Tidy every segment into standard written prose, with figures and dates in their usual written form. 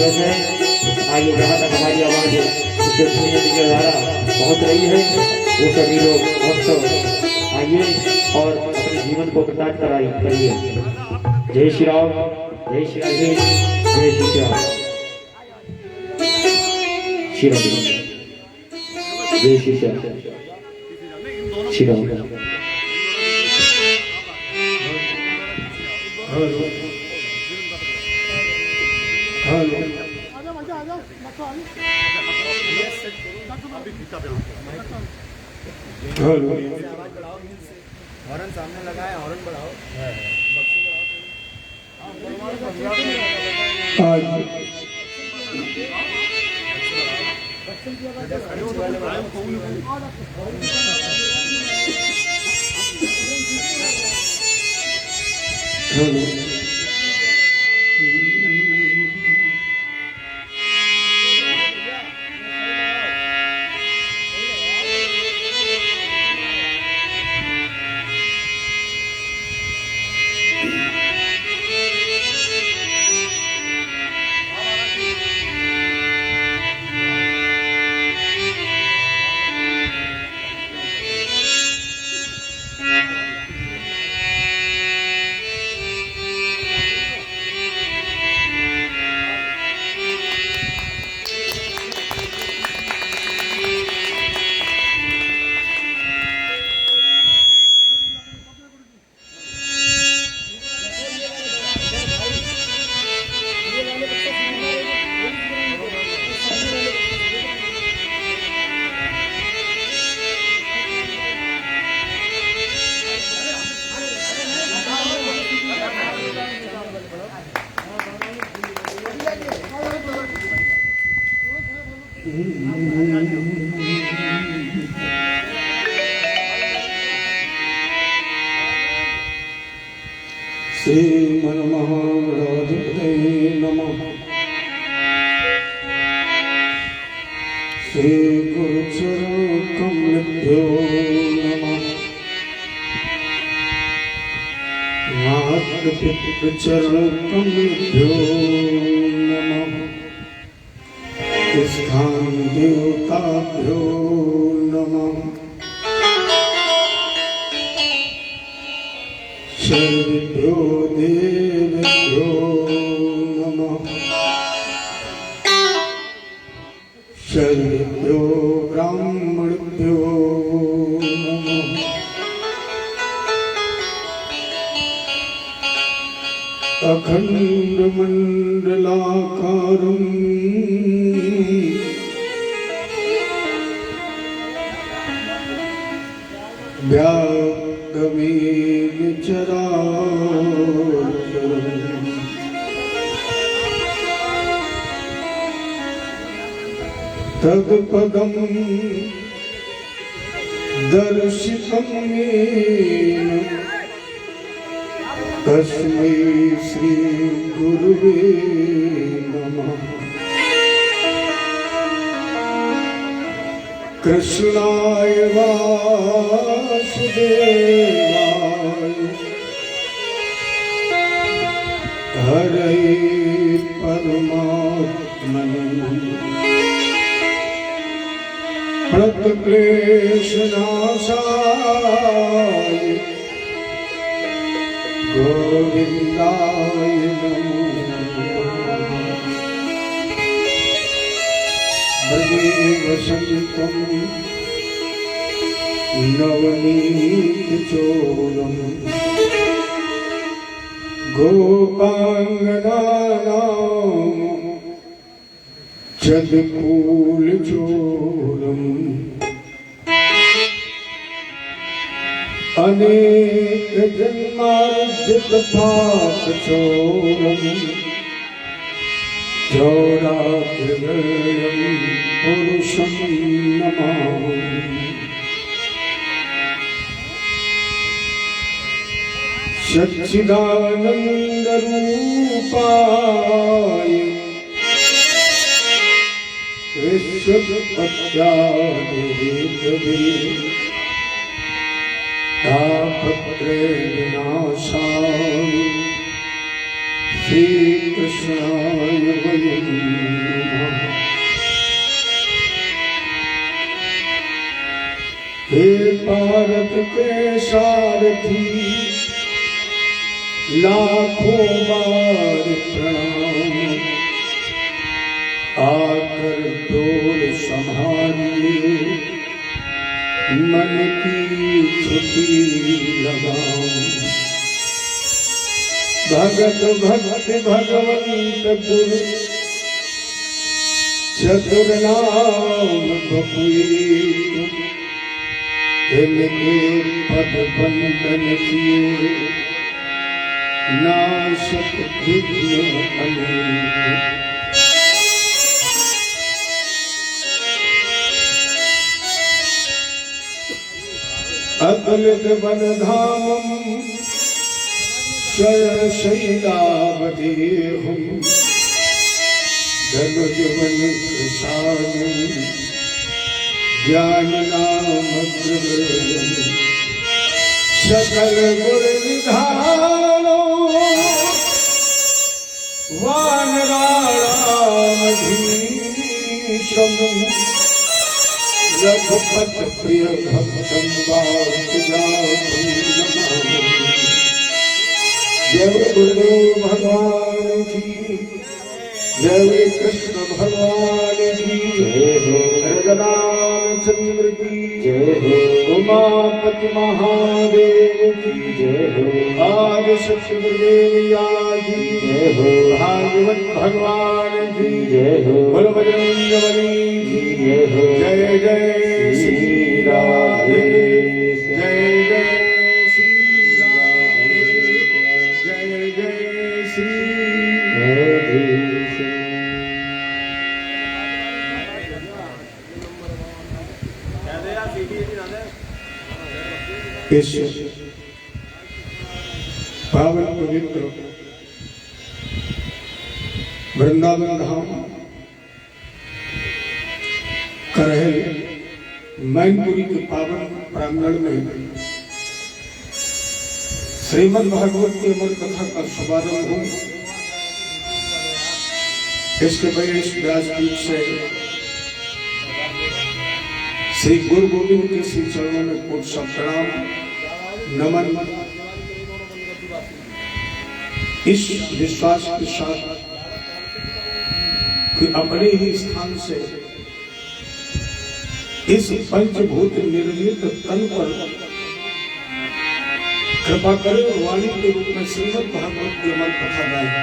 जरूरत है। आइए जहाँ तक हमारी आवाज विश्वसनीय के द्वारा पहुँच रही है वो सभी लोग महोत्सव आइए और अपने जीवन को प्रकाश करिए। जय श्री राम, जय श्री राम, जय श्री राम, श्री राम, जय श्री राम, श्री राम। हॉर्न सामने लगाए, हॉर्न बढ़ाओ, श्री मनमहागणाधिपतये नमः। श्री गुरुचरणकमलेभ्यो नमः। मातृपितृचरणकमलेभ्यो नमः। स्थान देवताभ्यो नमः। सर्वेभ्यो देवेभ्यो नमः। सर्वेभ्यो ब्राह्मणेभ्यो नमः। अखण्डमण्डलाकारं व्याप्तमेन चराचरम् तत्पदं दर्शितं येन तस्मै श्री गुरुवे नमः। कृष्णाय वासुदेवाय हरे परमात्मने प्रणतक्लेशनाशाय गोविन्दाय नमो नमः। भजे वसन्तं नवनीतचोरम् गोपाङ्गनानां चन्द्रकूलचोरम् अनेकजन्मार्जितपापचोरम् चौराग्रगण्यं पुरुषं नमामि। सच्चिदानन्दरूपाय विश्वोत्पत्त्यादिहेतवे तापत्रयविनाशाय श्रीकृष्णाय वयं भारत के सारथी लाखों बार प्रणाम, आकर डोर संभालिए मन की छुट्टी लगाओ। भगत भक्त भगवंत गुरु चतुर नाम बपुए, इनके पद बंदन किए नाशक विघ्न अनेक। अतुलित बलधामं शरणशैलावदेहं, धनुजवन कृशानं ज्ञाननामग्रगण्यं, सकल गुण निधानो वानराणामधीशं, रघुपत प्रिय भक्तं वासुदेवं नमामि। जय गुरुदेव भगवान की, जय कृष्ण भगवान की, जय हो रामचंद्र की, जय हो उमापति महादेव की, जय हो आदि शक्ति गुरुदेव की, जय हो भागवत भगवान की, जय हो बोलो बजरंग बली की, जय हो जय जय श्री राधे, जय जय श्री राधे, जय जय श्री राधे। इस पावन पवित्र वृंदावन धाम करहल मैनपुरी के पावन प्रांगण में श्रीमद् भागवत की अमर कथा का शुभारंभ हो। इसके पहले इस व्यासपीठ से श्री गुरु गोविंद के श्री चरणों में कोट सा प्रणाम नमन, इस विश्वास के साथ कि अपने ही स्थान से इस पंचभूत निर्मित तन पर कृपा करें और वाणी के रूप में श्रीमद् भागवत की अमर कथा गाएं।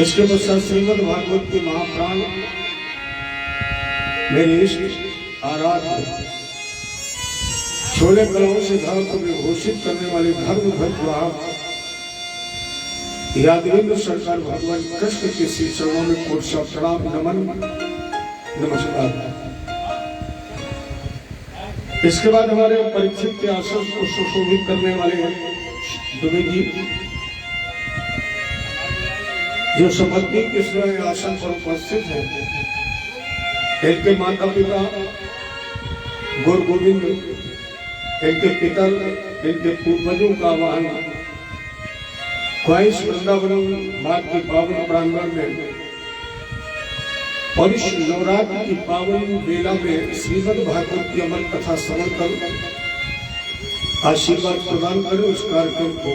इसके पश्चात श्रीमद् भागवत के महाप्राण मेरे इष्ट आराध्य छोले कलाओं से धर्म को घोषित करने वाले धर्म ध्वज वाहक यादवेंद्र सरकार भगवान कृष्ण के श्री चरणों में कोट सा प्रणाम नमन नमस्कार। इसके बाद हमारे परीक्षित के आसन को सुशोभित करने वाले दुबे जी जो सपत्नी के आसन पर उपस्थित है, इनके माता पिता गुरु गोविंद, इनके पिता, इनके पूर्वजों का आह्वान ख्वाहिश वृंदावन बाग के पावन प्रांगण में और इस नवरात्र की पावन बेला में श्रीमद् भागवत की अमर कथा श्रवण कर आशीर्वाद प्रदान करें। उस कार्यक्रम को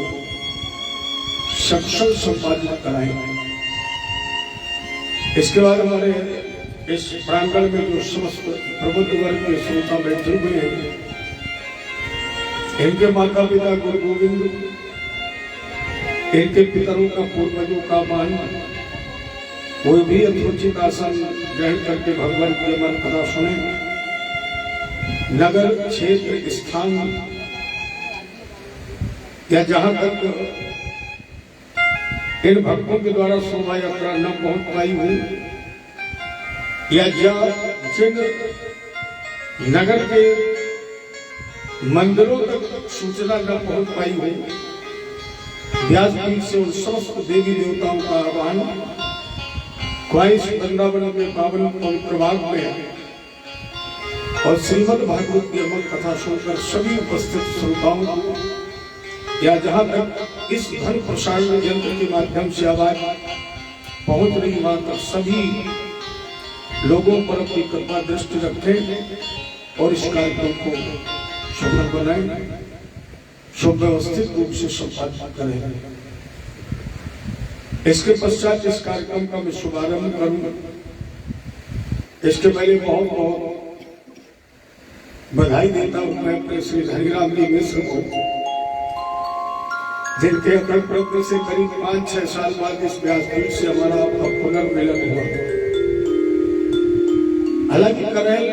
सक्षम संपादित कराएं। इसके बाद हमारे इस प्रांगण में जो समस्त प्रबुद्ध वर्ग के श्रोता बैठे हुए हैं, इनके माता पिता गुरु गोविंद, इनके पितरों का पूर्वजों का मान, वो भी यथोचित आसन ग्रहण करके भगवान की अमर कथा सुने। नगर क्षेत्र स्थान या जहां तक इन भक्तों के द्वारा शोभा यात्रा न पहुंच पाई हो या जिन नगर के मंदिरों तक सूचना न पहुंच पाई हो, व्यासपीठ से उन समस्त देवी देवताओं का आह्वान ख्वाहिश वृंदावन में पावन पवित्र बाग में और श्रीमद् भागवत की अमर कथा सुनकर सभी उपस्थित श्रोताओं या जहां तक इस ध्वनि प्रसारण यंत्र के माध्यम से आवाज पहुंच रही वहां तक सभी लोगों पर अपनी कृपा दृष्टि रखें और इस कार्यक्रम को सफल बनाएं, सुव्यवस्थित रूप से संपादित करें। इसके पश्चात इस कार्यक्रम का मैं शुभारंभ करूंगा। इसके पहले बहुत बहुत बधाई देता हूं मैं अपने श्री हरिराम जी मिश्र को, जिनके अकल प्रज्ञ से करीब 5-6 साल बाद इस व्यासपीठ से हमारा पुनर्मिलन हुआ। हालांकि करेल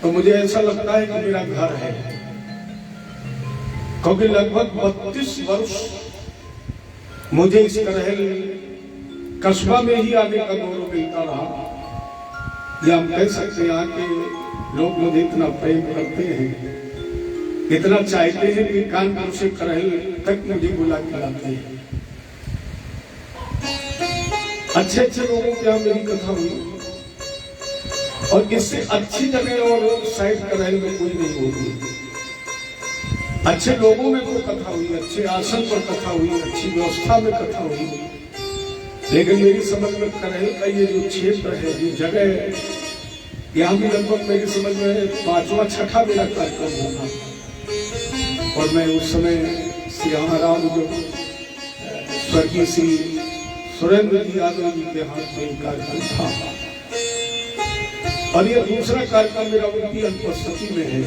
तो मुझे ऐसा लगता है कि मेरा घर है, क्योंकि लगभग 32 वर्ष मुझे इस करेल कस्बा में ही आने का गौरव मिलता रहा। या हम कह सकते हैं यहाँ के लोग मुझे इतना प्रेम करते हैं, इतना चाहते हैं कि कानपुर से करेल तक मुझे बुला के लाते हैं। अच्छे अच्छे लोगों की यहाँ मेरी कथा हुई, और इससे अच्छी जगह और शायद करेल में कोई नहीं होगी। अच्छे लोगों में तो कथा हुई, अच्छे आसन पर कथा हुई, अच्छी व्यवस्था में कथा हुई, लेकिन मेरी समझ में करेल का ये जो क्षेत्र है, जो जगह है, यहाँ भी लगभग मेरी समझ में 5वां-6ठा मेरा कार्यक्रम होगा। और मैं उस समय सियाराम जो स्वर्गीय श्री सुरेंद्र जी यादव जी के हाथ में कार्यक्रम था, और ये दूसरा कार्यक्रम मेरा उनकी अनुपस्थिति में है।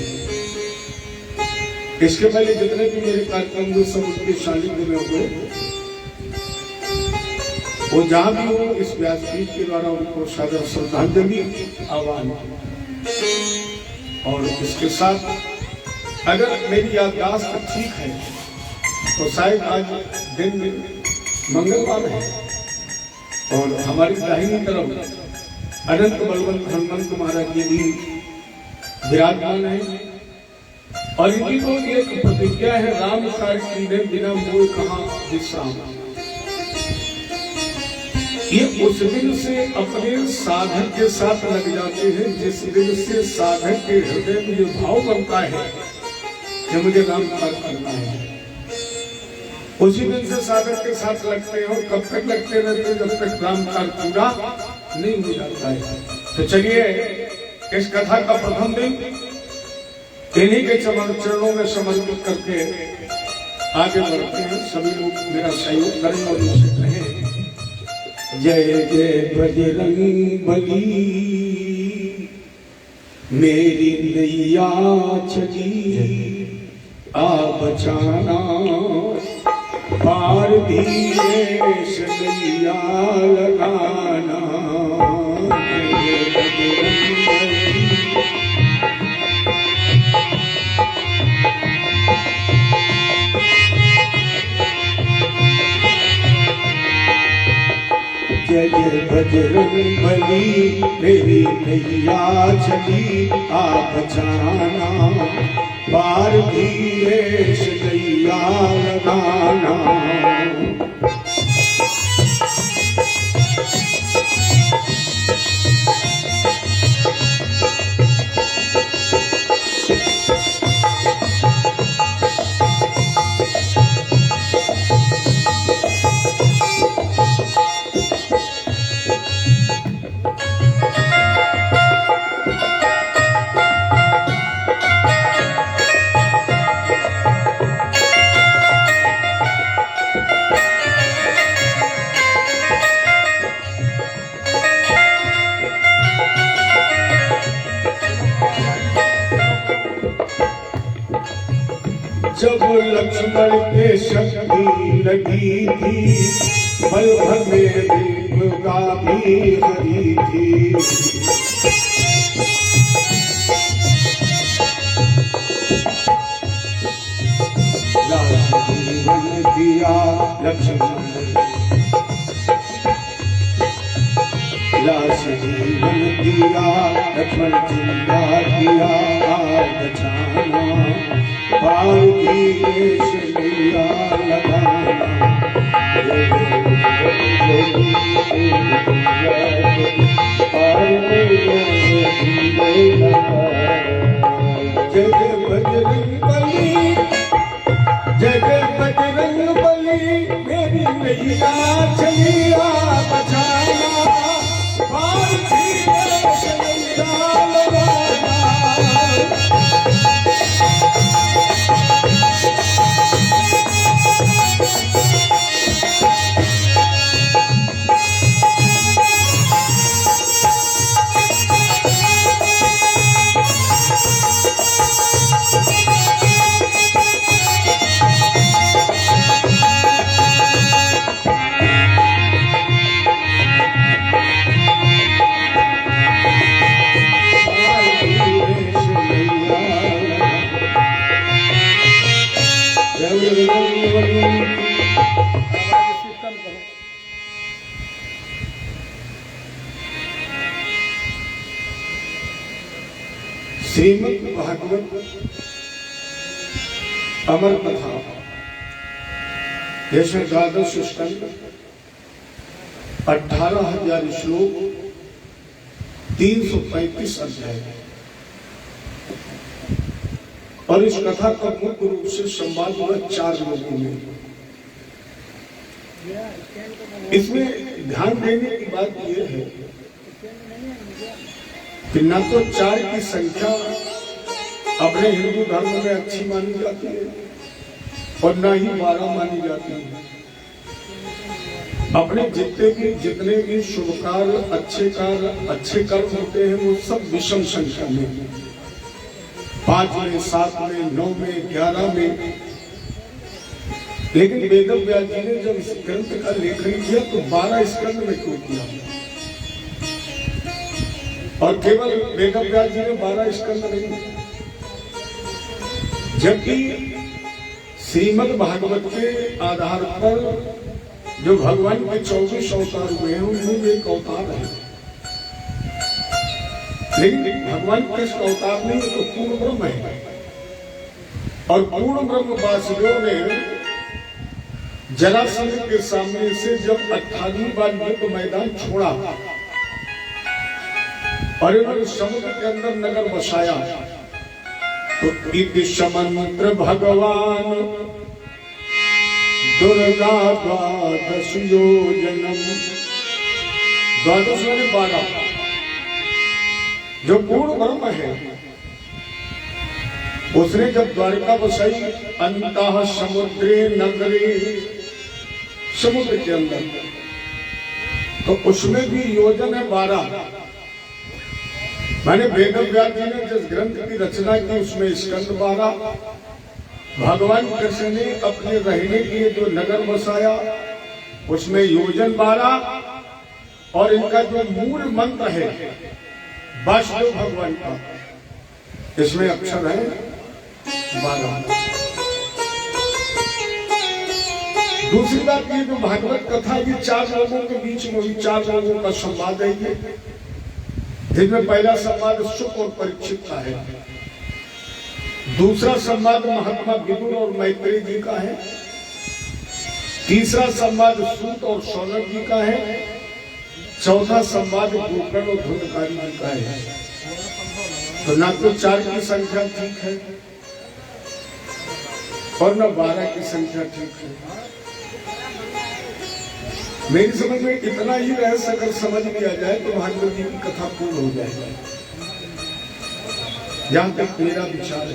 इसके पहले जितने भी मेरे कार्यक्रम हुए सब उनके सानिध्य में हुए। वो जहां भी हो, इस व्यासपीठ के द्वारा उनको सादर श्रद्धांजलि आह्वान। और इसके साथ अगर मेरी याददाश्त ठीक है तो शायद आज दिन मंगलवार है, और हमारी दाहिनी तरफ अनंत बलवंत हनुमंत महाराज जी भी विराजमान है। और इनकी तो एक प्रतिज्ञा है, राम कार्य कीने बिना मोह कहाँ विश्राम। ये उस दिन से अपने साधक के साथ लग जाते हैं जिस दिन से साधक के हृदय में ये भाव बनता है कि मुझे राम कार्य करना है। उसी दिन से साधक के साथ लगते हैं, और कब तक लगते रहते हैं? जब तक राम कार्य पूरा नहीं हो जाता है। तो चलिए इस कथा का प्रथम दिन इन्हीं के चरणों में समर्पित करके आगे बढ़ते हैं। सभी लोग मेरा सहयोग करें और इनसे कहें, जय जय बजरंग बली, मेरी नैया चली आ बचाना, पार धीरे से नैया लगाना। जय जय बजरंग बली, मेरी नैया चली आ बचाना, पार धीरे से नैया लगाना। जब लक्ष्मण के शक्ति लगी थी, पल भर में दुर्गा भी हरी थी। जीवन दिया लक्ष्मण, लाश जीवन दिया लक्ष्मण, जिंदा किया बचाना, पार धीरे से नैया लगाना। जय जय बजरंग बली, जय जय बजरंग बली, मेरी नैया चली आ बचाना, पार धीरे से नैया लगाना। श्रीमद् भागवत अमर कथा जैसे 12 स्कंद 18,000 श्लोक 335 अध्याय और इस कथा का मुख्य रूप से संवाद हुआ 4 लोगों में। इसमें ध्यान देने की बात यह है कि न तो 4 की संख्या अपने हिंदू धर्म में अच्छी मानी जाती है और न ही 12 मानी जाती है। अपने जितने भी शुभ कार्य अच्छे कर्म होते हैं वो सब विषम संख्या में 5 में 7 में 9 में 11 में। लेकिन वेदव्यास जी ने जब इस ग्रंथ का लेखन किया तो 12 स्कंद में क्यों किया और केवल वेदव्यास जी ने 12 स्कंद नहीं, जबकि श्रीमद् भागवत के आधार पर जो भगवान के 24 अवतार हुए हैं उनमें एक अवतार है। लेकिन भगवान कृष्ण अवतार नहीं तो पूर्ण ब्रह्म है और पूर्ण ब्रह्म वासुदेव ने जरासंध के सामने से जब 18वीं बार युद्ध मैदान छोड़ा और इन्होंने समुद्र के अंदर नगर बसाया तो इति समंत्र भगवान दुर्गा 12 योजनम 12 माने 12 जो पूर्ण ब्रह्म है उसने जब द्वारका बसाई अंतः समुद्रे नगरे समुद्र के अंदर तो उसमें भी योजन है 12। मैंने वेदव्यास जी ने जिस ग्रंथ की रचना की उसमें स्कंद 12, भगवान कृष्ण ने अपने रहने के लिए जो नगर बसाया उसमें योजन 12 और इनका जो मूल मंत्र है वासुदेव भगवान का इसमें अक्षर है 12। दूसरी बात ये जो भागवत कथा ये 4 लोगों के बीच में हुई, 4 लोगों का संवाद है ये, जिसमें पहला संवाद सुख और परीक्षित का है, दूसरा संवाद महात्मा विदुर और मैत्रेय जी का है, तीसरा संवाद सूत और शौनक जी का है, चौथा संवाद गोकर्ण और धुंधकारी जी का है। तो ना तो 4 की संख्या ठीक है और न 12 की संख्या ठीक है। मेरी समझ में इतना ही रहस्य अगर समझ लिया जाए तो भागवत जी की कथा पूर्ण हो जाएगी, जहां तक मेरा विचार है।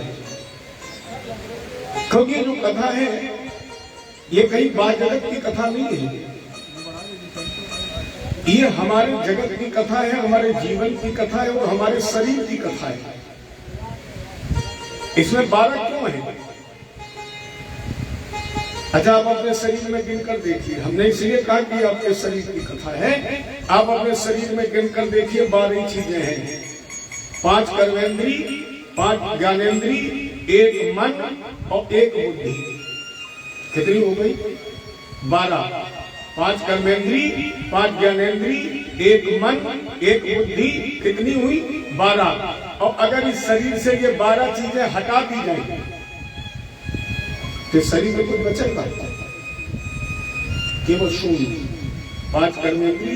क्योंकि जो कथा है ये कहीं बाह्य जगत की कथा नहीं है, ये हमारे जगत की कथा है, हमारे जीवन की कथा है और हमारे शरीर की कथा है। इसमें 12 क्यों है? अच्छा, आप अपने शरीर में गिनकर देखिए। हमने इसलिए कहा कि आपके शरीर की कथा है। आप अपने शरीर में गिनकर देखिए 12 चीजें हैं। 5 कर्मेंद्री, 5 ज्ञानेंद्री, 1 मन और 1 बुद्धि। कितनी हो गई? 12। 5 कर्मेंद्री, 5 ज्ञानेंद्री, 1 मन, 1 बुद्धि, कितनी हुई? 12। और अगर इस शरीर से ये 12 चीजें हटा दी जाए तो शरीर में कुछ बचेगा? केवल शून्य। 5 कर्मेंद्री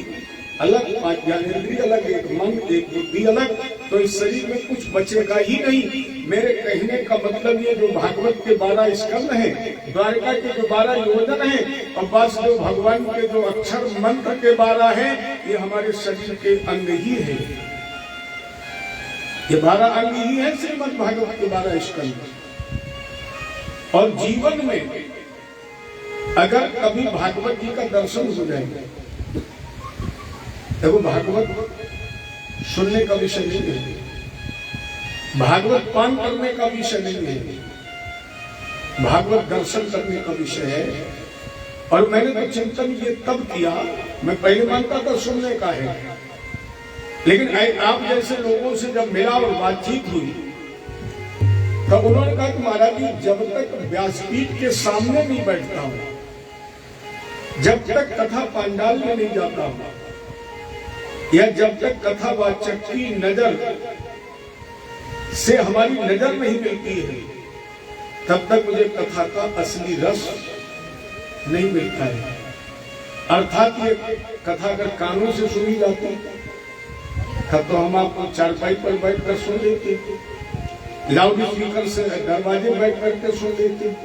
अलग, 5 ज्ञानेंद्री अलग, 1 मन, 1 बुद्धि अलग, तो इस शरीर में कुछ बचेगा ही नहीं। मेरे कहने का मतलब ये जो भागवत के 12 स्कंद हैं, द्वारका के जो 12 योजन हैं और वासुदेव भगवान के जो अक्षर मंत्र के 12 हैं, ये हमारे शरीर के अंग ही है। ये 12 अंग ही है श्रीमद् भागवत के 12 स्कंद। और जीवन में अगर कभी भागवत जी का दर्शन हो जाए, देखो भागवत सुनने का विषय नहीं है, भागवत पान करने का विषय नहीं है, भागवत दर्शन करने का विषय है। और मैंने तो चिंतन ये तब किया, मैं पहले मानता था सुनने का है, लेकिन आप जैसे लोगों से जब मिला और बातचीत हुई तब उन्होंने कहा कि महाराज जी जब तक व्यासपीठ के सामने नहीं बैठता हूं, जब तक कथा पांडाल में नहीं जाता हूं, या जब तक कथावाचक की नजर से हमारी नजर नहीं मिलती है, तब तक मुझे कथा का असली रस नहीं मिलता है। अर्थात ये कथा अगर कानों से सुनी जाती तब तो हम आपको चारपाई पर बैठ कर सुन लेते, लाउड स्पीकर से दरवाजे बैठ करके सुन लेते,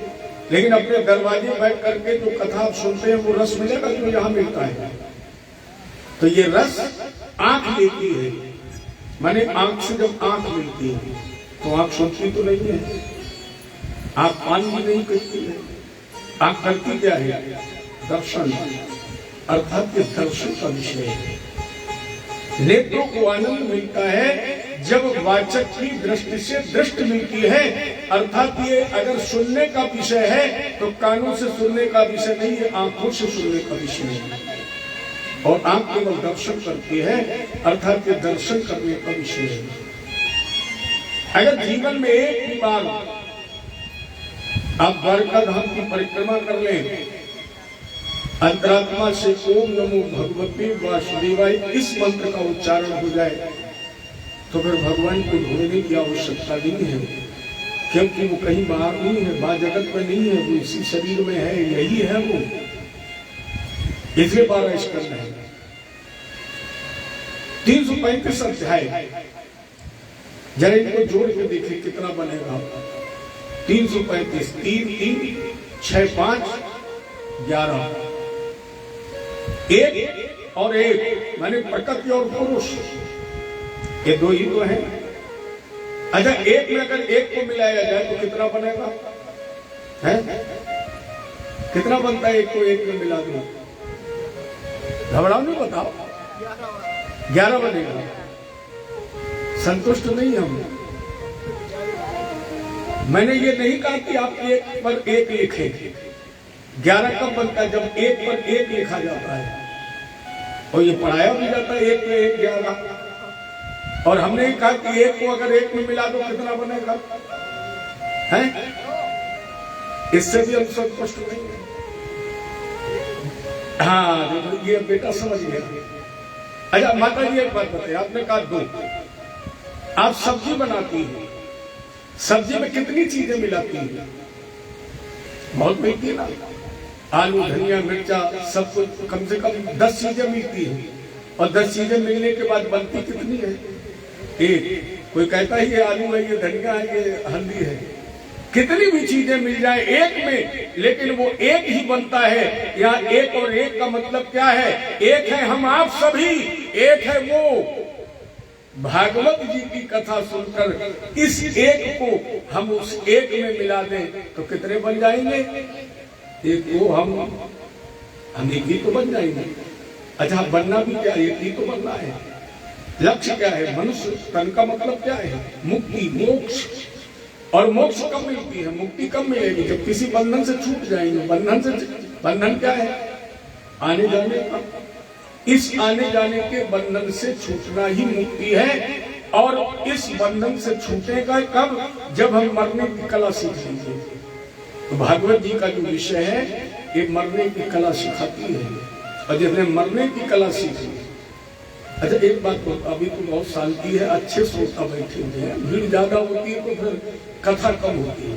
लेकिन अपने दरवाजे बैठ करके जो कथा आप सुनते हैं वो रस मिलेगा जो यहाँ मिलता है। तो ये रस आंख लेती है, माने आंख से जब आंख मिलती है तो आंख सुनती तो नहीं है, आंख पान भी नहीं करती है, आंख करती क्या है? दर्शन, अर्थात ये दर्शन का विषय है। नेत्रों को आनंद मिलता है जब वाचक की दृष्टि से दृष्टि मिलती है, अर्थात ये अगर सुनने का विषय है तो कानों से सुनने का विषय नहीं है, आंखों से सुनने का विषय है। और आंख केवल दर्शन करती है, अर्थात ये दर्शन करने का विषय है। अगर जीवन में एक भी बार आप द्वारका धाम की परिक्रमा कर लें, अंतरात्मा से ओम नमो भगवते वासुदेवाय इस मंत्र का उच्चारण हो जाए तो फिर भगवान को ढूंढने की आवश्यकता नहीं है, क्योंकि वो कहीं बाहर नहीं है, बाहर जगत में नहीं है, वो इसी शरीर में है, यही है वो। इसलिए 12 स्कंद है, 335 अध्याय। जरा इनको जोड़ के देखिए कितना बनेगा। 335, 3 3 6 5 11, एक और एक माने प्रकृति और पुरुष, ये दो ही तो है। अच्छा, एक में अगर एक को मिलाया जाए तो कितना बनेगा? है कितना बनता है? एक को एक में मिला दो, घबराओ नहीं, बताओ। 11 बनेगा। संतुष्ट नहीं हम। मैंने ये नहीं कहा कि आप एक पर एक लिखें। 11 कब बनता है? जब एक पर एक लिखा जाता है और ये पढ़ाया भी जाता है, एक में एक 11। और हमने कहा कि एक को अगर एक में मिला दो कितना बनेगा? है इससे भी हम संतुष्ट नहीं है। हाँ, ये बेटा समझ गया। अच्छा माता जी एक बात बताइए, आपने कहा 2, आप सब्जी बनाती हैं, सब्जी में कितनी चीजें मिलाती हैं? बहुत मिलती है ना, आलू धनिया मिर्चा सब कुछ, कम से कम 10 चीजें मिलती हैं। और 10 चीजें मिलने के बाद बनती कितनी है? एक। कोई कहता है ये आलू है, ये धनिया है, ये हल्दी है। कितनी भी चीजें मिल जाए एक में, लेकिन वो एक ही बनता है। यहाँ एक और एक का मतलब क्या है? एक है हम आप सभी, एक है वो। भागवत जी की कथा सुनकर इस एक को हम उस एक में मिला दें तो कितने बन जाएंगे? एक को हम एक ही तो बन जाएंगे। अच्छा, बनना भी क्या? एक ही तो बनना है। लक्ष्य क्या है? मनुष्य तन का मतलब क्या है? मुक्ति, मोक्ष। और मोक्ष कब मिलती है? मुक्ति कब मिलेगी? जब किसी बंधन से छूट जाएंगे। बंधन क्या है? आने जाने का। इस आने जाने के बंधन से छूटना ही मुक्ति है। और इस बंधन से छूटेगा कब? जब हम मरने की कला सीख लेंगे। तो भागवत जी का जो विषय है ये मरने की कला सिखाती है, और जिसने मरने की कला सीखी। अच्छा एक बात तो, अभी तो बहुत शांति है, अच्छे श्रोता बैठे हुए हैं, भीड़ ज्यादा होती है तो फिर कथा कम होती है।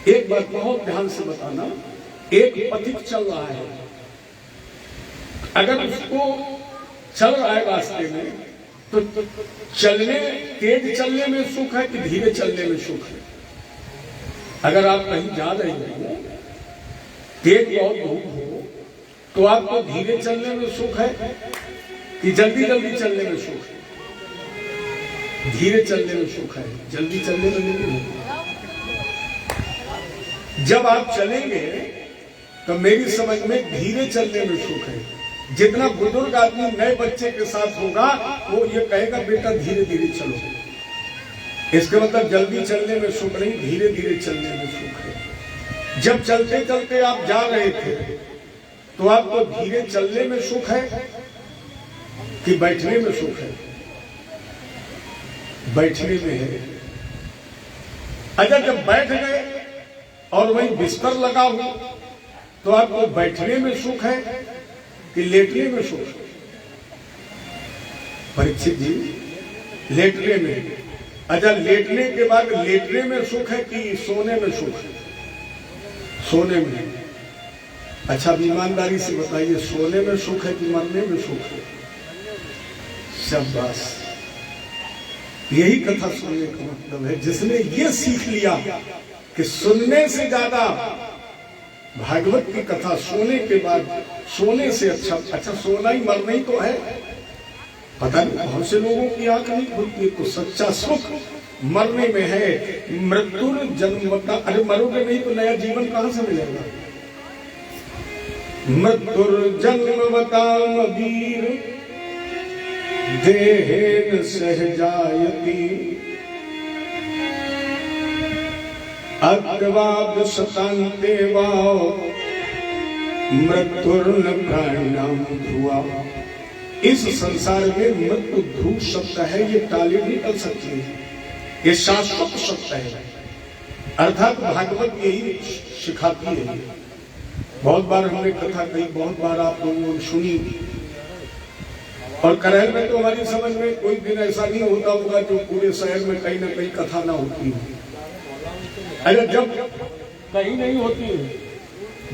एक बात बहुत ध्यान से बताना, एक पथिक चल रहा है, अगर उसको चल रहा है रास्ते में तो चलने, तेज चलने में सुख है कि धीरे चलने में सुख है? अगर आप कहीं जा रहे हो, तेज बहुत धूप हो, तो आपको धीरे चलने में सुख है कि जल्दी जल्दी चलने में सुख है? धीरे चलने में सुख है, जल्दी चलने में नहीं है। जब आप चलेंगे तो मेरी समझ में धीरे चलने में सुख है। जितना बुजुर्ग आदमी नए बच्चे के साथ होगा वो ये कहेगा बेटा धीरे धीरे चलो। इसका मतलब जल्दी चलने में सुख नहीं, धीरे धीरे चलने में सुख है। जब चलते चलते आप जा रहे थे तो आपको धीरे चलने में सुख है कि बैठने में सुख है? बैठने में है। अच्छा जब बैठ गए और वहीं बिस्तर लगा हो तो आपको बैठने में सुख है कि लेटने में सुख है? परीक्षित जी, लेटने में। अच्छा, लेटने के बाद लेटने में सुख है कि सोने में सुख है? सोने में। अच्छा, ईमानदारी से बताइए, सोने में सुख है कि मरने में सुख है? शाबाश, यही कथा सुनने का मतलब है। जिसने ये सीख लिया कि सुनने से ज्यादा भागवत की कथा सोने के बाद, सोने से अच्छा सोना ही मरना ही तो है। पता नहीं बहुत से लोगों की आंख नहीं खुलती। तो सच्चा सुख मरने में है। मृत्यु जन्मता, अरे मरोगे नहीं तो नया जीवन कहां से मिलेगा? मृत्यु जन्मवताम वीर देहेन सहजायति अग्रवाद शतान्ते वाव मृत्युर्न प्राणिनाम ध्रुवा। इस संसार में मृत्यु ध्रुव शब्द है, ये टाली नहीं कर सकती, ये शाश्वत शब्द है। अर्थात भागवत यही सिखाती है। बहुत बार हमने कथा कही, बहुत बार आप लोगों ने सुनी, और करहल में तो हमारी समझ में कोई दिन ऐसा नहीं होता होगा जो पूरे शहर में कहीं ना कहीं कथा ना होती हो। अरे जब कहीं नहीं होती है,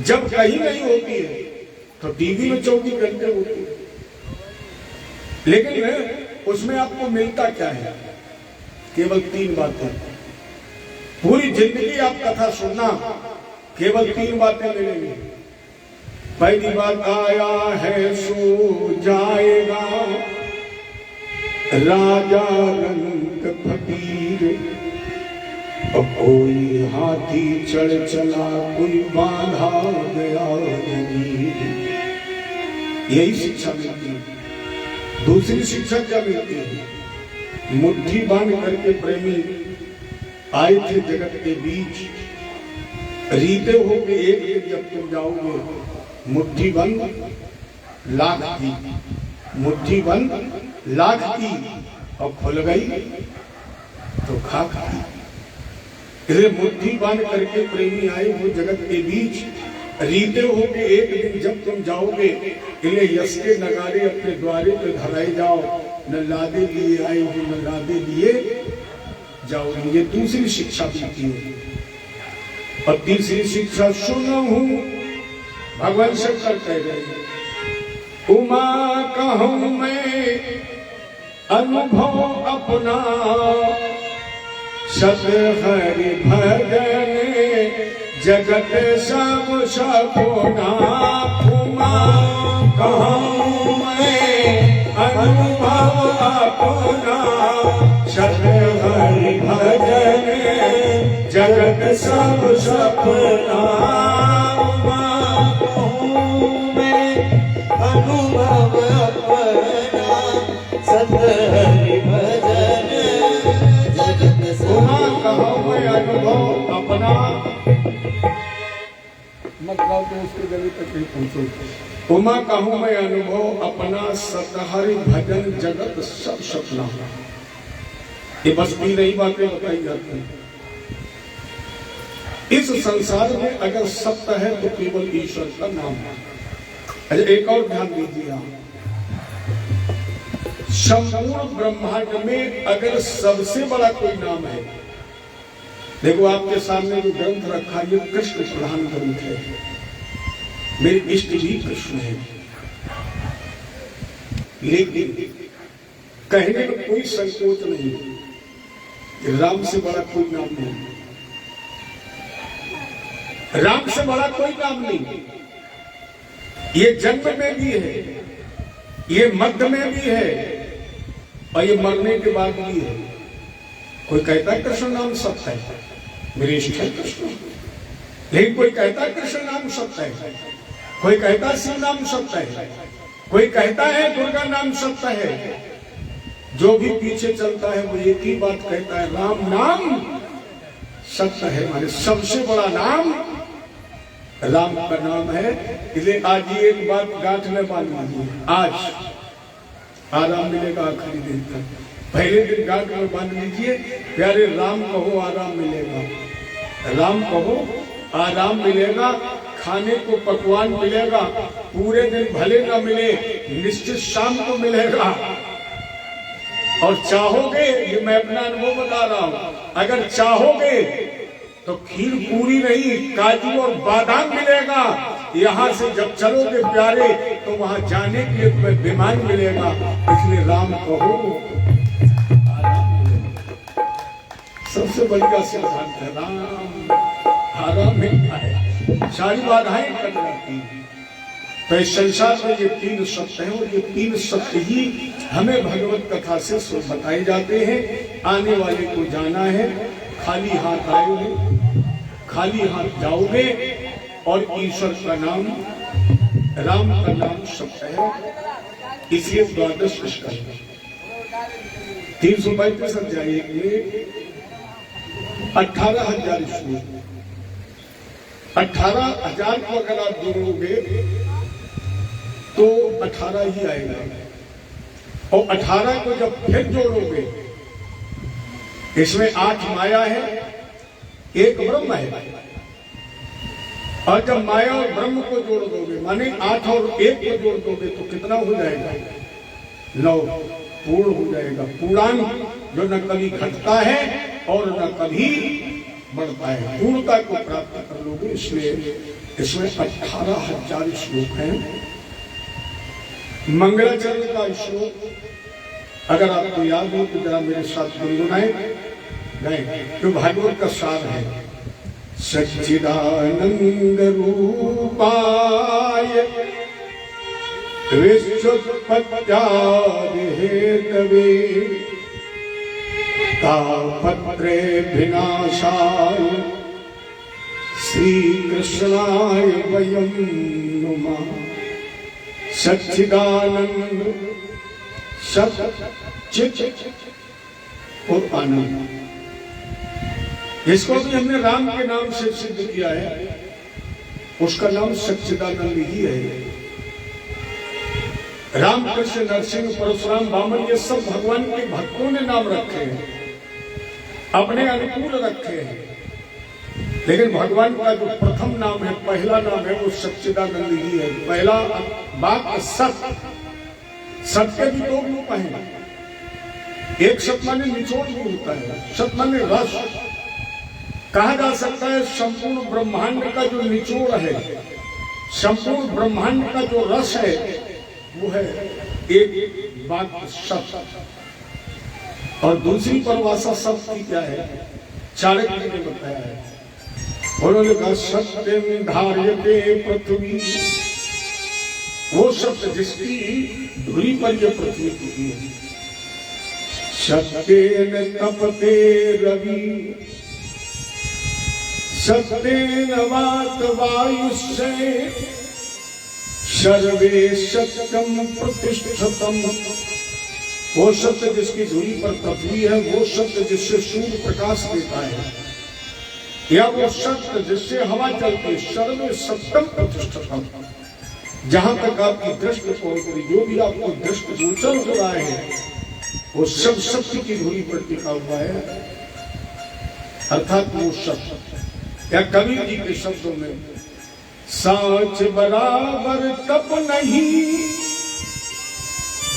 जब कहीं नहीं होती है तो टीवी में 24 घंटे होती है। लेकिन उसमें आपको मिलता क्या है? केवल 3 बातें। पूरी जिंदगी आप कथा सुनना, केवल 3 बातें मिलेंगी। पहली बात, आया है सो जाएगा, राजा रंग फकीर। अब कोई हाथी चढ़ चला, कोई बांधा गया जमीर। यही शिक्षा मिलती है। दूसरी शिक्षा क्या मिलती है? मुट्ठी बांध करके प्रेमी आए थे जगत के बीच, रीते हो के एक जब तुम जाओगे, मुट्ठी बंद लाख की, मुट्ठी बंद लाख की, और खुल गई तो खाक की। इसलिए मुट्ठी बांध करके प्रेमी आए हो जगत के बीच, रीते हो के एक दिन जब तुम जाओगे, इन्हें यश के नगारे अपने द्वारे पे धराए जाओ। न लादे लिए आए हो, न लादे लिए जाओगे। ये दूसरी शिक्षा मिलती है। और तीसरी शिक्षा सुनहूं, भगवान शंकर कह रहे, उमा कहूं मैं अनुभव अपना, सत हरि भजन जगत सब सपना। उमा कहूं मैं अनुभव अपना, सत हरि भजन जगत सब सपना। उमा कहूं मैं अनुभव अपना, सत हरि भजन जगत सब। उमा कहूं मैं अनुभव अपना, मतलब तो उसके गले तक नहीं पहुंचो। उमा कहूं मैं अनुभव अपना, सतहरि भजन जगत सब सपना। ये बस 3 ही बातें बताई जाती हैं। इस संसार में अगर सत्य है तो केवल ईश्वर का नाम है। अच्छा, एक और ध्यान दीजिए आप, संपूर्ण ब्रह्मांड में अगर सबसे बड़ा कोई नाम है, देखो आपके सामने जो ग्रंथ रखा, ये कृष्ण प्रधान ग्रंथ है। मेरे इष्ट भी कृष्ण है, लेकिन कहने में कोई संकोच नहीं, राम से बड़ा कोई नाम नहीं, राम से बड़ा कोई नाम नहीं। ये जन्म में भी है, ये मध्य में भी है, और ये मरने के बाद भी है। कोई कहता है कृष्ण नाम सत्य है, मेरे इष्ट है कृष्ण, लेकिन कोई कहता है कृष्ण नाम सत्य है, कोई कहता है शिव नाम सत्य है, कोई कहता है दुर्गा नाम सत्य है। जो भी पीछे चलता है वो एक ही बात कहता है, राम नाम सत्य है। हमारे सबसे बड़ा नाम राम का नाम है। इसलिए आज ये एक बात गांठ में बांध लीजिए, आज आराम मिलेगा आखिरी दिन तक। पहले दिन गांठ में बांध लीजिए, प्यारे राम कहो आराम मिलेगा, राम कहो आराम मिलेगा। खाने को पकवान मिलेगा, पूरे दिन भले ना मिले, निश्चित शाम को मिलेगा। और चाहोगे, ये मैं अपना अनुभव बता रहा हूं, अगर चाहोगे तो खीर पूरी नहीं, काजू और बादाम मिलेगा। यहाँ से जब चलोगे प्यारे तो वहां जाने के लिए तुम्हें विमान मिलेगा। इसलिए राम कहो, सबसे बढ़िया सिद्धांत है राम, आराम मिलता है, सारी बाधाएं कट जाती हैं। तो इस संसार में ये तीन सत्य हैं और ये तीन सत्य ही हमें भगवत कथा से बताए जाते हैं। आने वाले को जाना है, खाली हाथ आए हो, खाली हाथ जाओगे, और ईश्वर का नाम, राम का नाम सत्य है। इसलिए द्वादश स्कंद 335 अध्याय में 18,000 श्लोक, 18,000 को अगर आप जोड़ोगे तो 18 ही आएगा, और 18 को जब फिर जोड़ोगे, इसमें 8 माया है, 1 ब्रह्म है, और जब माया और ब्रह्म को जोड़ दोगे, माने 8 और 1 को जोड़ दोगे तो कितना हो जाएगा? 9, पूर्ण हो जाएगा। पूर्णांक जो न कभी घटता है और न कभी बढ़ता है, पूर्णता को प्राप्त कर लोगे। इसलिए इसमें 18,000 श्लोक हैं। मंगलाचरण का श्लोक अगर आपको याद हो तो जरा मेरे साथ गुनगुनाएं, गाएं, जो भागवत का सार है। सच्चिदानंद रूपाय विश्वोत्पत्त्यादि हेतवे तापत्रे विनाशाय श्री कृष्णाय वयं नुमः। सच्चिदानंद, सत, चित और आनंद, जिसको भी हमने राम के नाम से सिद्ध किया है, उसका नाम सच्चिदानंद ही है। राम, कृष्ण, नरसिंह, परशुराम, वामन, ये सब भगवान के भक्तों ने नाम रखे हैं, अपने अनुकूल रखे हैं। लेकिन भगवान का जो प्रथम नाम है, पहला नाम है, वो सच्चिदानंद ही है। पहला बात सत्य, सत्य भी 2 रूप हैं। एक सत्य माने निचोड़ भी होता है, सत्य माने रस। कहा जा सकता है संपूर्ण ब्रह्मांड का जो निचोड़ है, संपूर्ण ब्रह्मांड का जो रस है, वो है एक बात सत्य। और दूसरी परिभाषा सत्य की क्या है? चाणक्य ने बताया है, उन्होंने कहा सत्यम धार्यते पृथ्वी, वो सत्य जिसकी धुरी पर यह पृथ्वी टिकी है। सत्येन तपते रवि, सत्येन वात वायुष्य, सर्वे सत्यम प्रतिष्ठितम। वो सत्य जिसकी धुरी पर पृथ्वी है, वो सत्य जिससे सूर्य प्रकाश देता है, या वो सत्य जिससे हवा चलती, सर्वे सत्यम प्रतिष्ठितम। जहां तक आपकी दृष्टि पहुंच रही, जो भी आपको दृष्टि गोचर हो रहा है, वो सब सत्य की धुरी पर टिका हुआ है। अर्थात वो सत्य, या कबीर जी के शब्दों में, साच बराबर तप नहीं,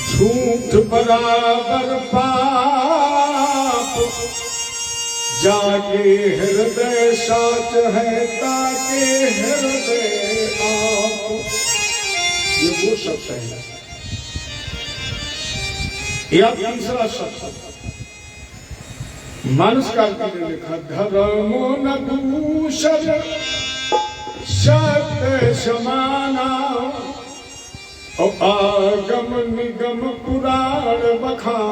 झूठ बराबर पाप, जागे हृदय साच है, ताके हृदय आप। ये वो सत्य है। या तीसरा सत्य मानसकार ने लिखा, धर्मो न दूषर सत्य समाना, और आगम निगम पुराण बखान।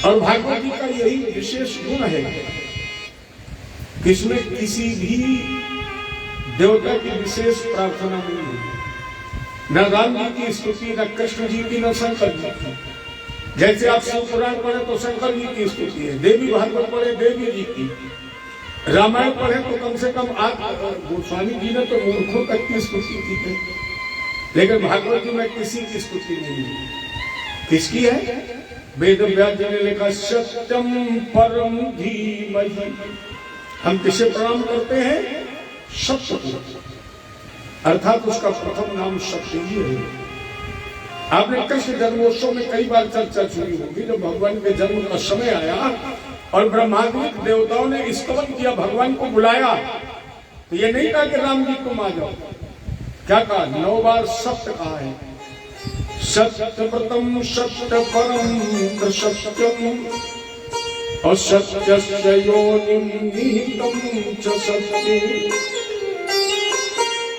और भागवत जी का यही विशेष गुण है कि इसमें किसी भी देवता की विशेष प्रार्थना नहीं है। न राम जी की स्तुति, न कृष्ण जी की, न शंकर जी की। जैसे आप शिव पुराण पढ़े तो शंकर जी की स्तुति है, देवी भागवत पढ़े देवी जी की, रामायण पढ़े तो कम से कम आप गोस्वामी जी ने तो मूर्खों तक की स्तुति की है, लेकिन भागवत जी में किसी की स्तुति नहीं है। किसकी है? वेद व्यास जी ने लिखा, सत्यम परम धीमहि। हम किसे प्रणाम करते हैं? सत्य को, अर्थात उसका प्रथम नाम सत्य ही है। आपने कृष्ण जन्मोत्सव में कई बार चर्चा सुनी होगी, जब भगवान के जन्म का समय आया और ब्रह्मादि देवताओं ने स्तवन किया, भगवान को बुलाया, तो ये नहीं कहा कि राम जी तुम आ जाओ, क्या कहा? 9 बार सत्य कहा है। सत्यव्रतम सत्य परम सत्यम और सत्यस्य योनिं निहितं च सत्यं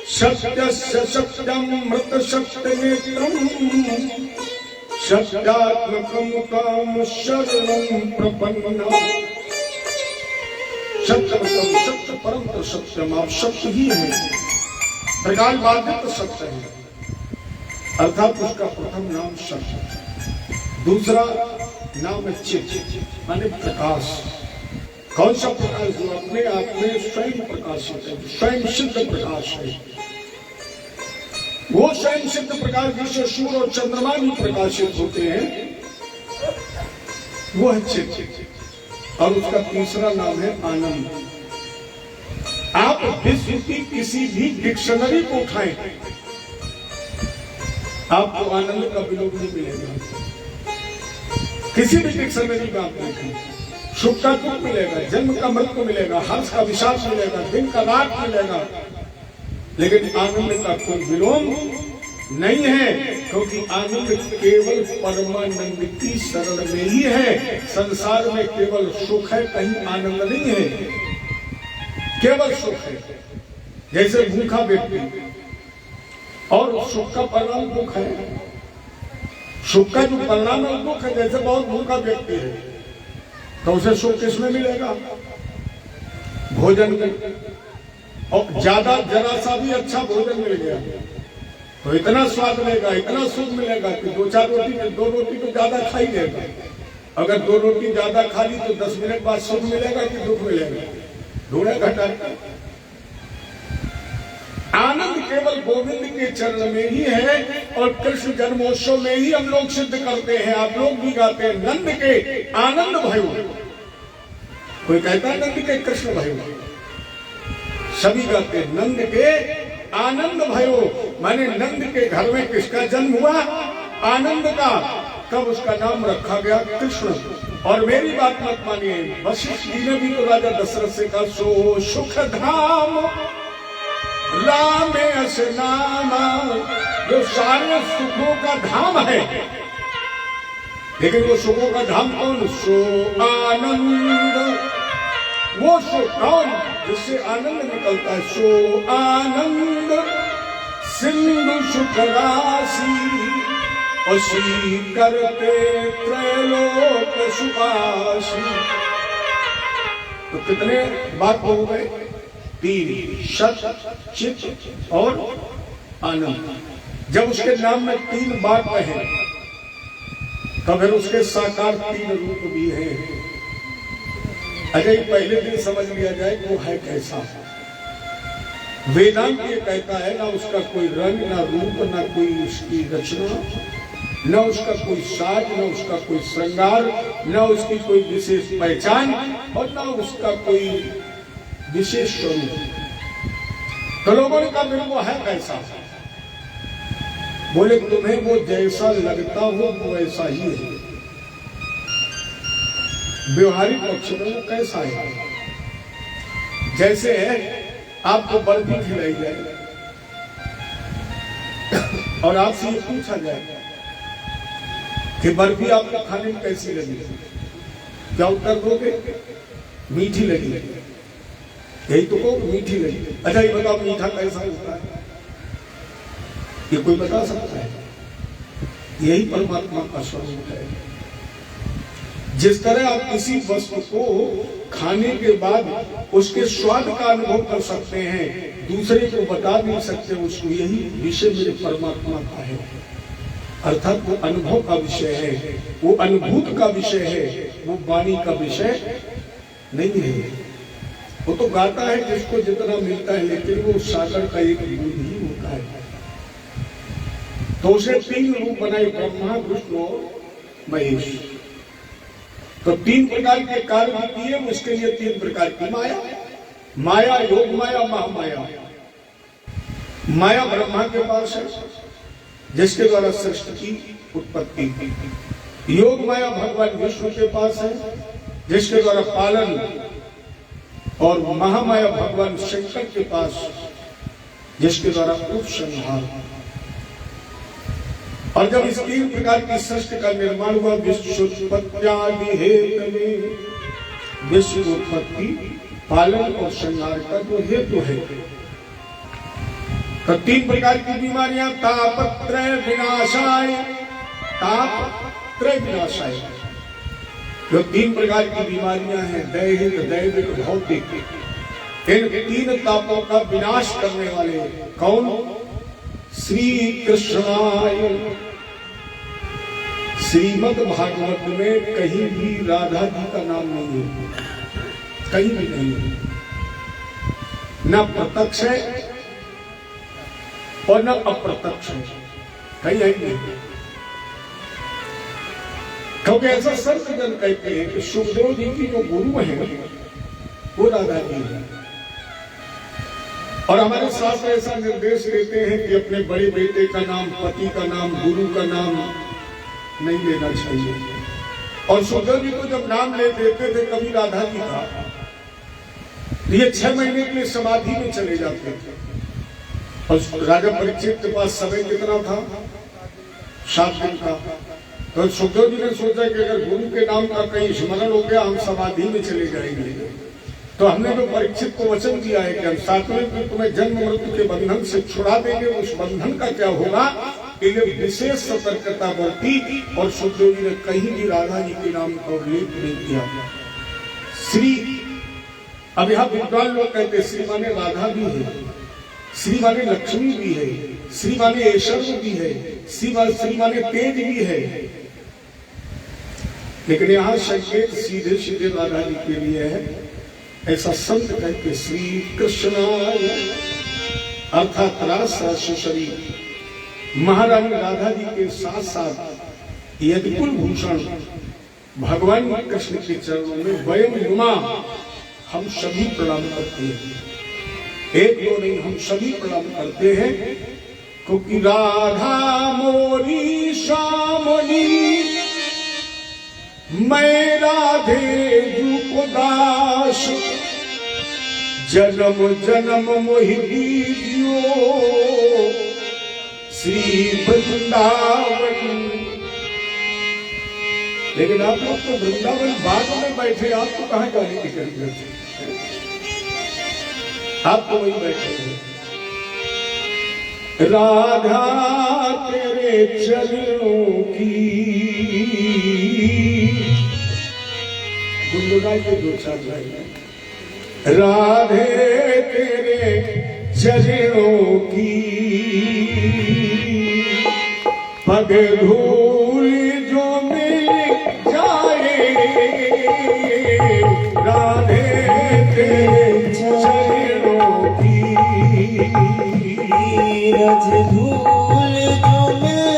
सत्यस्य सत्यं मृत सत्यनेत्रं सत्यात्मकं काम शरणं प्रपन्ना। सत्यव्रतम सत्य परम सत्यम, आप सत्य ही हैं, प्रकाश बाधित सत्य है, अर्थात उसका प्रथम नाम सत्य, दूसरा नाम है चित माने प्रकाश। कौन सा प्रकाश? जो अपने आप में स्वयं प्रकाशित है, स्वयं सिद्ध प्रकाश है। वो स्वयं सिद्ध प्रकाश जिससे सूर्य और चंद्रमा भी प्रकाशित होते हैं, वो है चित। और उसका तीसरा नाम है आनंद। आप विश्व की किसी भी डिक्शनरी को उठाएं, आपको आनंद का विलोप नहीं मिलेगा। किसी भी डिक्शनरी में आप देखें, सुख का दुख मिलेगा, जन्म का मृत्यु मिलेगा, हर्ष का विषाद मिलेगा, दिन का रात मिलेगा, लेकिन आनंद का कोई विलोम नहीं है, क्योंकि आनंद केवल परमानंद की शरण में ही है। संसार में केवल सुख है, कहीं आनंद नहीं है, केवल सुख है। जैसे भूखा व्यक्ति और सुख का परिणाम दुख है, सुख का जो परिणाम है दुख है। जैसे बहुत भूखा व्यक्ति है तो उसे सुख किसमें मिलेगा? भोजन में। और ज्यादा जरा सा भी अच्छा भोजन मिल गया तो इतना स्वाद मिलेगा, इतना सुख मिलेगा कि 2-4 रोटी में 2 रोटी तो ज्यादा खा ही लेगा। अगर 2 रोटी ज्यादा खा ली तो 10 मिनट बाद सुख मिलेगा कि दुख मिलेगा? ढूंढे घटा। आनंद केवल गोविंद के चरण में ही है, और कृष्ण जन्मोत्सव में ही हम लोग सिद्ध करते हैं। आप लोग भी गाते हैं नंद के आनंद भयो। कोई कहता है नंद के कृष्ण भयो, सभी गाते हैं नंद के आनंद भयो। माने नंद के घर में किसका जन्म हुआ? आनंद का। कब उसका नाम रखा गया? कृष्ण। और मेरी बात मत मानिए, वशिष्ठ जी ने भी तो राजा दशरथ से कहा, सो सुख धाम राम अस नामा, जो सारे सुखों का धाम है। लेकिन वो सुखों का धाम कौन? सो आनंद। वो सुख कौन? जिससे आनंद निकलता है। सो आनंद सिंधु सुख राशि, असी करते त्रैलोक सुपासी। तो कितने बात हो गए? 3, सत, चित और आनंद। जब उसके नाम में 3 बात है तो फिर उसके साकार 3 रूप भी हैं। अगर पहले दिन समझ लिया जाए कि वो है कैसा। वेदांत ये कहता है ना उसका कोई रंग, ना रूप, ना कोई उसकी रचना, न उसका कोई साज, न उसका कोई श्रृंगार, न उसकी कोई विशेष पहचान, और न उसका कोई विशेष स्वरूप। तो लोगों ने कहा फिर वो है कैसा? बोले तुम्हें वो जैसा लगता हो वो वैसा ही है। व्यवहारिक पक्ष में वो कैसा है? जैसे आपको बर्फी खिलाई जाए और आपसे ये पूछा जाए कि बर्फी आपको खाने में कैसी लगी, क्या उत्तर दोगे? मीठी लगी। यही तो कहो, मीठी लगी। अच्छा ये बताओ मीठा कैसा होता है? ये कोई बता सकता है? यही परमात्मा का स्वरूप है। जिस तरह आप किसी वस्तु को खाने के बाद उसके स्वाद का अनुभव कर सकते हैं, दूसरे को बता नहीं सकते उसको, यही विषय मेरे परमात्मा का है। अर्थात वो अनुभव का विषय है, वो अनुभूत का विषय है, वो वाणी का विषय नहीं है। वो तो गाता है जिसको जितना मिलता है, लेकिन वो सागर का एक बूंद ही होता है। तो उसे 3 रूप बनाए, ब्रह्मा, विष्णु और महेश। तो 3 प्रकार के कार्य किए, उसके लिए 3 प्रकार की माया। माया योग माया, महामाया। माया ब्रह्मा के पास है, जिसके द्वारा सृष्टि की उत्पत्ति की। योग माया भगवान विष्णु के पास है, जिसके द्वारा पालन, और महामाया भगवान शंकर के पास, जिसके द्वारा उपसंहार। और जब इस 3 प्रकार की सृष्टि का निर्माण हुआ, विश्वोत्पत्त्यादि हेतु में, विश्व उत्पत्ति, पालन और संहार का जो हेतु है, तो 3 प्रकार की बीमारियां, तापत्रय विनाशाय, तापत्रय विनाशाय, जो 3 प्रकार की बीमारियां हैं, दैहिक, दैविक, भौतिक, इन 3 तापों का विनाश करने वाले कौन? श्री कृष्णाय। श्रीमद् भागवत में कहीं भी राधा जी का नाम नहीं है, कहीं भी नहीं है, न प्रत्यक्ष है और न अप्रत्यक्ष है, कहीं नहीं। क्योंकि ऐसा संत जन कहते हैं कि सुखदेव जी की जो गुरु है वो राधा जी है, और हमारे शास्त्र ऐसा निर्देश देते हैं कि अपने बड़े बेटे का नाम, पति का नाम, गुरु का नाम नहीं लेना चाहिए। और सुखदेव जी को जब नाम ले देते थे कभी राधा जी का, ये 6 महीने के लिए समाधि में चले जाते थे। और राजा परीक्षित के पास समय कितना था? 7 दिन का। तो सुखदेव जी ने सोचा कि अगर गुरु के नाम का कहीं स्मरण हो गया, हम समाधि में चले जाएंगे। तो हमने जो परीक्षित को वचन दिया है कि हम 7वें दिन तुम्हें जन्म मृत्यु के बंधन से छुड़ा देंगे, उस बंधन का क्या होगा, इसलिए विशेष सतर्कता बरती। और सुखदेव जी ने कहीं भी राधा जी के नाम का उल्लेख नहीं किया। श्री, अब यहाँ विद्वान लोग कहते श्री माने राधा भी है, श्री माने लक्ष्मी भी है, श्री माने ऐश्वर्य भी है, श्री माने तेज भी है, लेकिन यहाँ संकेत सीधे सीधे राधा जी के लिए है। ऐसा संत कहते श्री कृष्णाय, अर्थात रासा शरीर महारानी राधा जी के साथ साथ यदि कुलभूषण भगवान कृष्ण के चरणों में वयम नुमा हम सभी प्रणाम करते हैं। एक दो नहीं, हम सभी प्रणाम करते हैं, क्योंकि राधा मोरी श्यामली, मैं राधे को दास, जन्म जन्म मोहि दीजियो श्री वृंदावन। लेकिन आप लोग तो वृंदावन बाग में बैठे, आपको कहाँ जाने की जरूरत है? आप तो वही बैठे हैं। राधा तेरे चरणों की गुनगुनाई के 2-4 लाइन। राधे तेरे चरणों की पग धूल जो मिल जाए, राधे तेरे चरणों की रज धूल जो मिल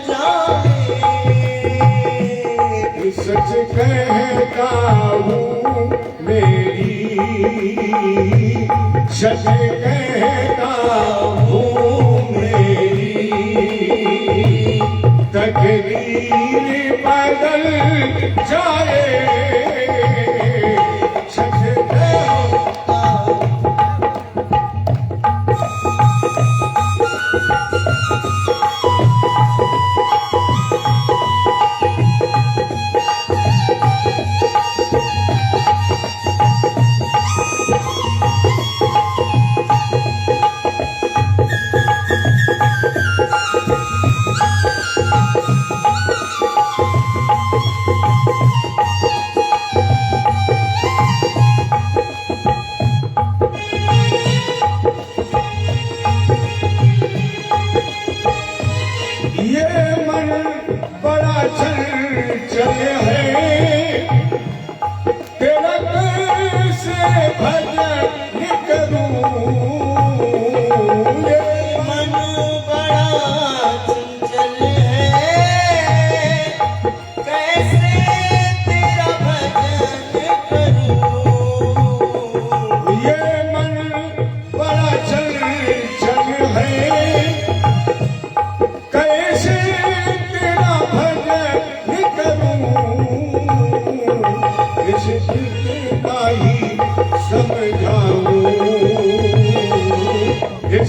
जाए, सच कहता हूँ मेरी, सच कहता हूँ मेरी, तकदीर बदल जाए, सच कहता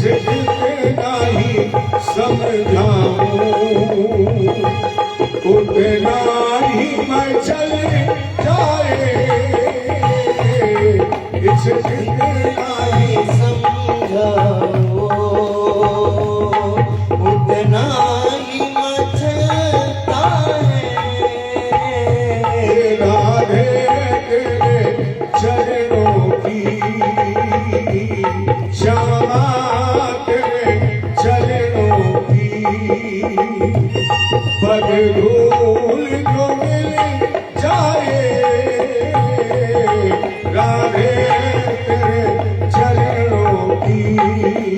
जितना ही समझाऊं उतना ही मचल जाए, जितना ही समझाओ उतना ही मचलता है। राधे तेरे चरणों की, श्यामा तेरे चरणों की, पग धूल जो मिल जाए, राधे तेरे चरणों की।